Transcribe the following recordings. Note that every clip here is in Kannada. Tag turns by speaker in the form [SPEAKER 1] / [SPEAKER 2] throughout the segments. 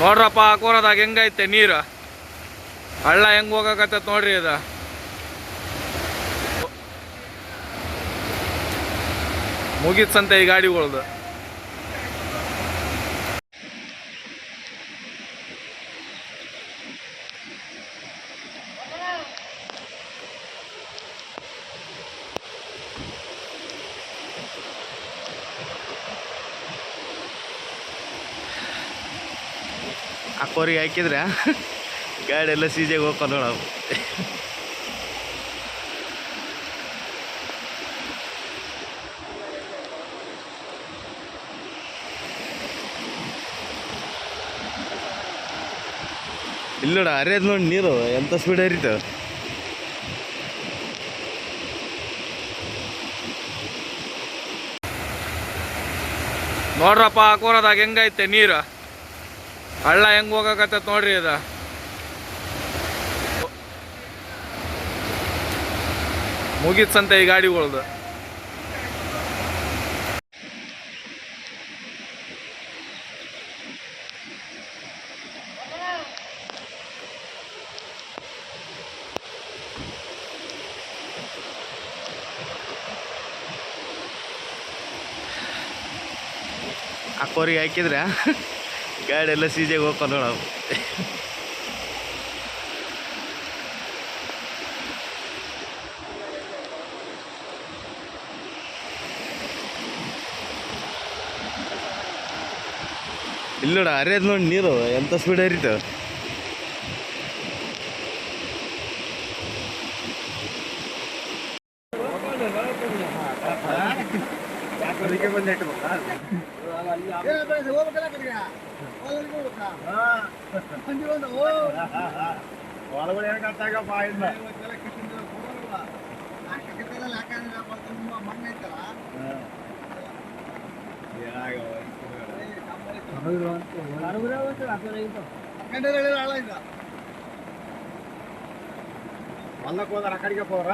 [SPEAKER 1] ನೋಡ್ರಪ್ಪ ಹಾಕೋರದಾಗ ಹೆಂಗೈತೆ ನೀರು ಹಳ್ಳ ಹೆಂಗ್ ಹೋಗಕತ್ತೈತೆ ನೋಡ್ರಿ ಇದು ಮುಗಿತ್ಸಂತೆ ಈ ಗಾಡಿಗಳ್ದು. ಹಾಕೋರಿಗೆ ಹಾಕಿದ್ರೆ ಗಾಡಿ ಎಲ್ಲ ಸೀಜೆಗೆ ಹೋಗ್ಕೊಂಡು ನಾವು ಇಲ್ಲ ನೋಡ ಹರಿಯೋದು ನೋಡಿ ನೀರು ಎಂತ ಸ್ಪೀಡ್ ಹರಿತಾವ. ನೋಡ್ರಪ್ಪ ಹಾಕೋರದಾಗ ಹೆಂಗೈತೆ ನೀರು ಹಳ್ಳ ಹೆಂಗ್ ಹೋಗಕತ್ತೈತೆ ನೋಡ್ರಿ ಇದು ಮುಗಿತ್ಸಂತೆ ಈ ಗಾಡಿಗಳ್ದು. ಹಾಕೋರಿಗೆ ಹಾಕಿದ್ರೆ ಗಾಡಿ ಎಲ್ಲ ಸೀಜೆಗೆ ಹೋಗ್ಕೊಂಡು ನಾವು ಇಲ್ಲ ನೋಡ ಹರಿಯೋದು ನೋಡಿ ನೀರು ಎಂತ ಸ್ಪೀಡ್ ಹರಿತಾವ.
[SPEAKER 2] ಹೊಲಕ್ಕೆ ಹೋದ್ರ ಆ ಕಡೆಗೆ ಹೋರ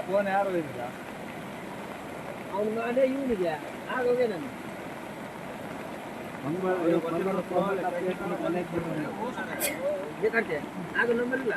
[SPEAKER 2] ಫೋನ್ ಯಾರು ಇದಿಲ್ಲ
[SPEAKER 3] ಅವ್ನು ಮಾಡೇ ಇವನಿಗೆ ಆಗೋಗೆ ನಾನು ಬೇಕಾಗ್ತದೆ ಆಗ ನಂಬರ್ ಇಲ್ಲ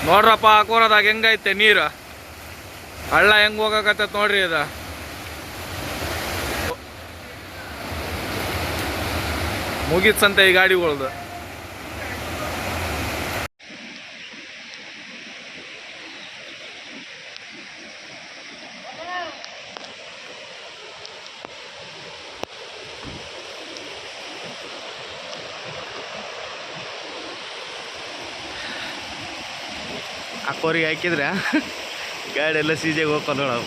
[SPEAKER 1] ನೋಡ್ರಪ್ಪ ಹಾಕೋರದಾಗ ಹೆಂಗೈತೆ ನೀರು ಹಳ್ಳ ಹೆಂಗ್ ಹೋಗಕತ್ತೈತೆ ನೋಡ್ರಿ ಇದು ಮುಗಿತ್ಸಂತೆ ಈ ಗಾಡಿಗಳ್ದು. ಹಾಕೋರಿಗೆ ಹಾಕಿದ್ರೆ ಗಾಡಿ ಎಲ್ಲ ಸೀಜೆಗೆ ಹೋಗ್ಕೊಂಡು ನಾವು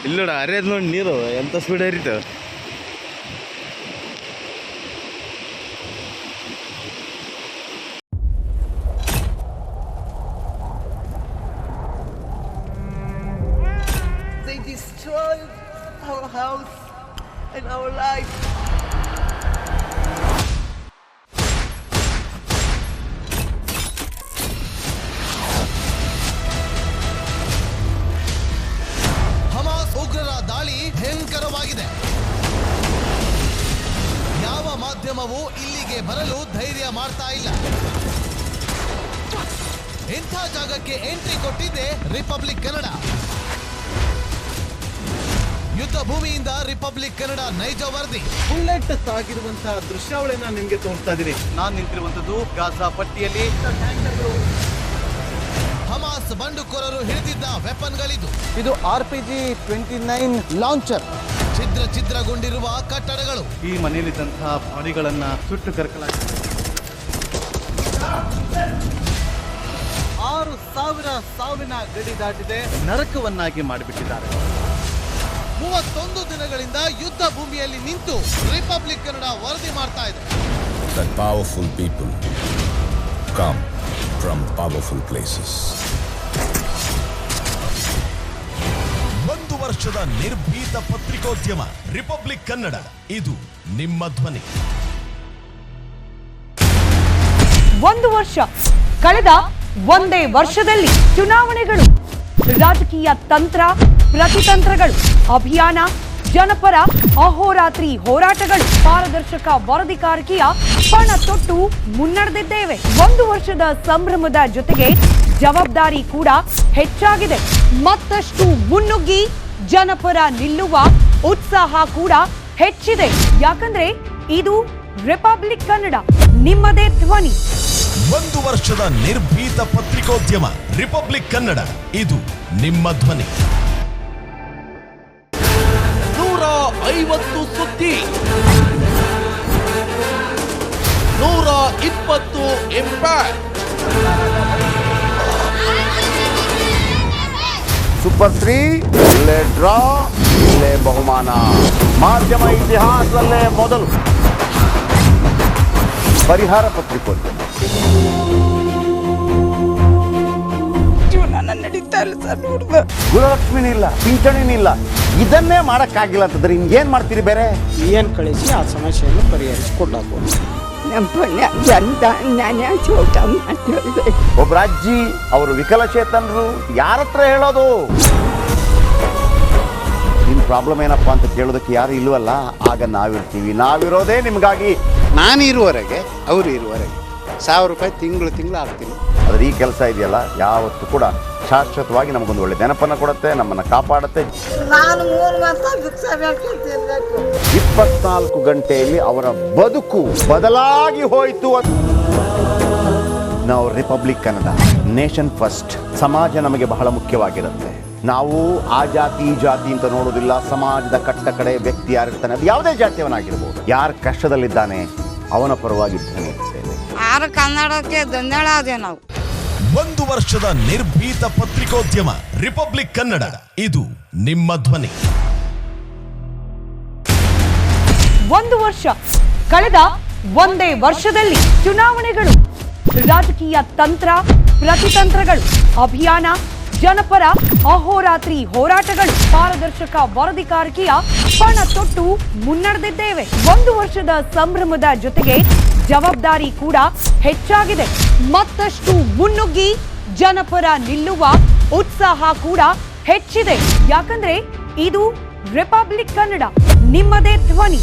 [SPEAKER 1] ಇಲ್ಲ ನೋಡ ಹರಿಯೋದು ನೋಡಿ ನೀರು ಎಂತ ಸ್ಪೀಡ್ ಹರಿತಾವ.
[SPEAKER 4] They destroyed our house and our life.
[SPEAKER 5] Hamas ಉಗ್ರರ ದಾಳಿ ಭಯಂಕರವಾಗಿದೆ. ಯಾವ ಮಾಧ್ಯಮವೂ ಇಲ್ಲಿಗೆ ಬರಲು ಧೈರ್ಯ ಮಾಡ್ತಾ ಇಲ್ಲ. ಇಂಥ ಜಾಗಕ್ಕೆ ಎಂಟ್ರಿ ಕೊಟ್ಟಿದೆ ರಿಪಬ್ಲಿಕ್ ಕನ್ನಡ. ಯುದ್ಧ ಭೂಮಿಯಿಂದ ರಿಪಬ್ಲಿಕ್ ಕನ್ನಡ ನೈಜ ವರದಿ.
[SPEAKER 2] ಬುಲೆಟ್ ತಾಗಿರುವಂತಹ ದೃಶ್ಯಾವಳಿಯನ್ನ ನಿಮ್ಗೆ ತೋರಿಸ್ತಾ ಇದೀನಿ. ನಾನು ನಿಂತಿರುವಂತದ್ದು ಗಾಜಾ ಪಟ್ಟಿಯಲ್ಲಿ.
[SPEAKER 5] ಹಮಾಸ್ ಬಂಡುಕೋರರು ಹಿಡಿದಿದ್ದ ವೆಪನ್ಗಳಿದು.
[SPEAKER 2] ಇದು RPG-29 ಲಾಂಚರ್.
[SPEAKER 5] ಛಿದ್ರಗೊಂಡಿರುವ ಕಟ್ಟಡಗಳು.
[SPEAKER 2] ಈ ಮನೆಯಲ್ಲಿದ್ದಂತಹ ಬಾಡಿಗಳನ್ನ ಸುಟ್ಟು ಕರಕಲಾಗಿದೆ. 6,000 ಸಾವಿನ ಗಡಿ ದಾಟಿದೆ, ನರಕವನ್ನಾಗಿ ಮಾಡಿಬಿಟ್ಟಿದ್ದಾರೆ.
[SPEAKER 5] 31 ದಿನಗಳಿಂದ ಯುದ್ಧ ಭೂಮಿಯಲ್ಲಿ ನಿಂತು ರಿಪಬ್ಲಿಕ್ ಕನ್ನಡ ವರದಿ ಮಾಡ್ತಾ ಇದೆ.
[SPEAKER 6] That powerful people come from powerful places.
[SPEAKER 5] 1 ವರ್ಷದ ನಿರ್ಭೀತ ಪತ್ರಿಕೋದ್ಯಮ ರಿಪಬ್ಲಿಕ್ ಕನ್ನಡ, ಇದು ನಿಮ್ಮ ಧ್ವನಿ.
[SPEAKER 7] 1 ವರ್ಷ ಕಳೆದ ಒಂದೇ ವರ್ಷದಲ್ಲಿ ಚುನಾವಣೆಗಳು, ರಾಜಕೀಯ ತಂತ್ರ ಪ್ರತಿತಂತ್ರಗಳು, ಅಭಿಯಾನ, ಜನಪರ ಅಹೋರಾತ್ರಿ ಹೋರಾಟಗಳು, ಪಾರದರ್ಶಕ ವರದಿಗಾರಿಕೆಯ ಪಣ ತೊಟ್ಟು ಮುನ್ನಡೆದಿದ್ದೇವೆ. 1 ವರ್ಷದ ಸಂಭ್ರಮದ ಜೊತೆಗೆ ಜವಾಬ್ದಾರಿ ಕೂಡ ಹೆಚ್ಚಾಗಿದೆ. ಮತ್ತಷ್ಟು ಮುನ್ನುಗ್ಗಿ ಜನಪರ ನಿಲ್ಲುವ ಉತ್ಸಾಹ ಕೂಡ ಹೆಚ್ಚಿದೆ. ಯಾಕಂದ್ರೆ ಇದು ರಿಪಬ್ಲಿಕ್ ಕನ್ನಡ, ನಿಮ್ಮದೇ ಧ್ವನಿ.
[SPEAKER 5] 1 ವರ್ಷದ ನಿರ್ಭೀತ ಪತ್ರಿಕೋದ್ಯಮ ರಿಪಬ್ಲಿಕ್ ಕನ್ನಡ, ಇದು ನಿಮ್ಮ ಧ್ವನಿ.
[SPEAKER 2] 150 ಸುದ್ದಿ, 120 ಇಂಪ್ಯಾಕ್ಟ್.
[SPEAKER 8] ಸೂಪರ್ 3 ಇಲ್ಲೇ ಡ್ರಾ, ಇಲ್ಲೇ ಬಹುಮಾನ. ಮಾಧ್ಯಮ ಇತಿಹಾಸದಲ್ಲೇ ಮೊದಲು ಪರಿಹಾರ ಪತ್ರಿಕೋದ್ಯಮ.
[SPEAKER 9] ಜೀವನ ನಡೀತಾ ಇಲ್ಲ ಸರ್. ನೋಡ್ದ
[SPEAKER 8] ಗುಣಲಕ್ಷ್ಮಿನಿಲ್ಲ, ಪಿಂಚಣಿನಿಲ್ಲ, ಇದನ್ನೇ ಮಾಡಕ್ಕಾಗಿಲ್ಲ ಅಂತಂದ್ರೆ ಏನ್ ಮಾಡ್ತೀರಿ ಬೇರೆ?
[SPEAKER 3] ಏನ್ ಕಳಿಸಿ ಆ ಸಮಸ್ಯೆಯನ್ನು ಪರಿಹರಿಸಿಕೊಡಬಹುದು.
[SPEAKER 9] ನಮ್ಮ ಪುಣ್ಯ ಜನ ನಾನು ಚೋಟ ಮಾಡ್ತೇವೆ.
[SPEAKER 8] ಒಬ್ಬ ಅಜ್ಜಿ, ಅವರು ವಿಕಲಚೇತನರು, ಯಾರ ಹತ್ರ ಹೇಳೋದು? ನಿಮ್ ಪ್ರಾಬ್ಲಮ್ ಏನಪ್ಪಾ ಅಂತ ಕೇಳೋದಕ್ಕೆ ಯಾರು ಇಲ್ವಲ್ಲ. ಆಗ ನಾವಿರ್ತೀವಿ. ನಾವಿರೋದೇ ನಿಮ್ಗಾಗಿ.
[SPEAKER 10] ನಾನು ಇರುವವರೆಗೆ ಅವರು ಇರುವವರೆಗೆ 1000 ರೂಪಾಯಿ ತಿಂಗಳು ಆಗ್ತೀನಿ.
[SPEAKER 8] ಆದ್ರೆ ಈ ಕೆಲಸ ಇದೆಯಲ್ಲ, ಯಾವತ್ತೂ ಕೂಡ ಶಾಶ್ವತವಾಗಿ ನಮಗೊಂದು ಒಳ್ಳೆ ನೆನಪನ್ನ ಕೊಡುತ್ತೆ, ನಮ್ಮನ್ನ ಕಾಪಾಡುತ್ತೆ.
[SPEAKER 9] ನಾನು 3 ವರ್ಷ ಭಿಕ್ಷೆ ಬೇಕಿರ್ಬೇಕು.
[SPEAKER 8] 24 ಗಂಟೆಯಲ್ಲಿ ಅವರ ಬದುಕು ಬದಲಾಗಿ ಹೋಯಿತು. ನಾವು ರಿಪಬ್ಲಿಕ್ ಕನ್ನಡ, ನೇಷನ್ ಫಸ್ಟ್. ಸಮಾಜ ನಮಗೆ ಬಹಳ ಮುಖ್ಯವಾಗಿರುತ್ತೆ. ನಾವು ಆ ಜಾತಿ ಈ ಜಾತಿ ಅಂತ ನೋಡೋದಿಲ್ಲ. ಸಮಾಜದ ಕಟ್ಟ ಕಡೆ ವ್ಯಕ್ತಿ ಯಾರಿರ್ತಾನೆ, ಅದು ಯಾವುದೇ ಜಾತಿಯವನಾಗಿರ್ಬೋದು, ಯಾರು ಕಷ್ಟದಲ್ಲಿದ್ದಾನೆ ಅವನ ಪರವಾಗಿ ಧ್ವನಿ ಎತ್ತುತ್ತೇವೆ.
[SPEAKER 9] ಆರು ಕನ್ನಡಕ್ಕೆ ಧನ್ಯವಾದ. ನಾವು
[SPEAKER 5] 1 ವರ್ಷದ ನಿರ್ಭೀತ ಪತ್ರಿಕೋದ್ಯಮ ರಿಪಬ್ಲಿಕ್ ಕನ್ನಡ, ಇದು ನಿಮ್ಮ ಧ್ವನಿ.
[SPEAKER 7] 1 ವರ್ಷ ಕಳೆದ ಒಂದೇ ವರ್ಷದಲ್ಲಿ ಚುನಾವಣೆಗಳು, ರಾಜಕೀಯ ತಂತ್ರ ಪ್ರತಿತಂತ್ರಗಳು, ಅಭಿಯಾನ, ಜನಪರ ಅಹೋರಾತ್ರಿ ಹೋರಾಟಗಳು, ಪಾರದರ್ಶಕ ವರದಿಗಾರಿಕೆಯ ಪಣ ತೊಟ್ಟು ಮುನ್ನಡೆದಿದ್ದೇವೆ. 1 ವರ್ಷದ ಸಂಭ್ರಮದ ಜೊತೆಗೆ ಜವಾಬ್ದಾರಿ ಕೂಡ ಹೆಚ್ಚಾಗಿದೆ. ಮತ್ತಷ್ಟು ಮುನ್ನುಗ್ಗಿ ಜನಪರ ನಿಲ್ಲುವ ಉತ್ಸಾಹ ಕೂಡ ಹೆಚ್ಚಿದೆ. ಯಾಕಂದ್ರೆ ಇದು ರಿಪಬ್ಲಿಕ್ ಕನ್ನಡ, ನಿಮ್ಮದೇ ಧ್ವನಿ.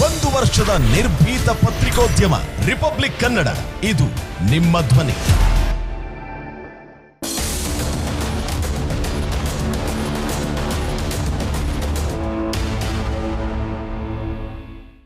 [SPEAKER 5] 1 ವರ್ಷದ ನಿರ್ಭೀತ ಪತ್ರಿಕೋದ್ಯಮ ರಿಪಬ್ಲಿಕ್ ಕನ್ನಡ, ಇದು ನಿಮ್ಮ ಧ್ವನಿ.